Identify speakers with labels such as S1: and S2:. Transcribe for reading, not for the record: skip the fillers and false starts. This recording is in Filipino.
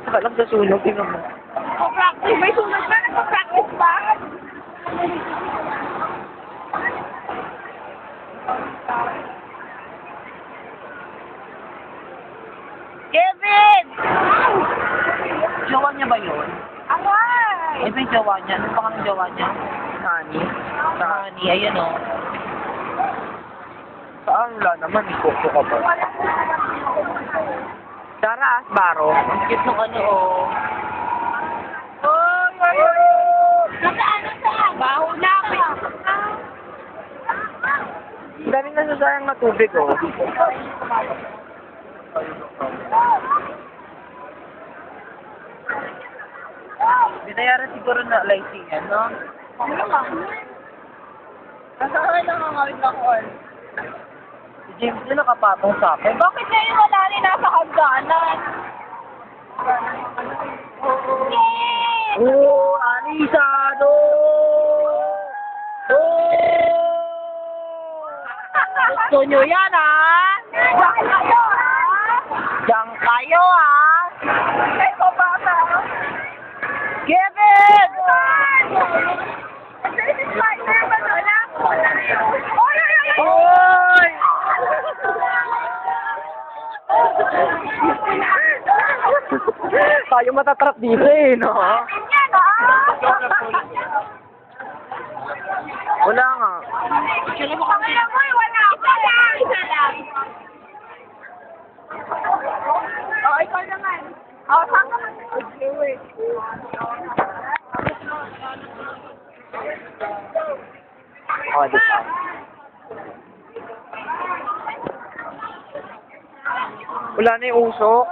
S1: Saka lang sa sunog, tingnan mo.
S2: Practice. May sunod na. Nagpa-practice ba? Kevin!
S1: Jowa niya ba yun?
S2: Away!
S1: Ito yung jowa niya. Ano pa kang jowa niya? Nani. Nani, ayun o. Saan wala naman? Ikoko ka ba? Dara Asbaro. Ang cute nung ano o.
S2: Oy, oy, oy! Nasaan? Baho na ako.
S1: Ang daming nasasayang na tubig o. Binayaran siguro na lighting yan, no?
S2: Ano ba? Nasaan lang ang awit na call?
S1: Si James din nakapatong sa akin.
S2: Bakit ngayon wala rin nasa hagdanan? Yes!
S1: Oh, Anisa, no! Oh! Gusto nyo yan, ha?
S2: Bakit kayo, ha?
S1: Diyan kayo, ha?
S2: Kay Pabata.
S1: Kevin!
S2: Spider ba wala? Oy, oy, oy!
S1: Oy! Tayo matatrap dito eh, no?
S2: Yan, ha?
S1: Wala nga.
S2: Pakala mo, wala ka lang. Isa lang. Oh, ikaw naman. Oh, saan ka man? Okay, wait.
S1: Oh, di ba? Wala na yung usok.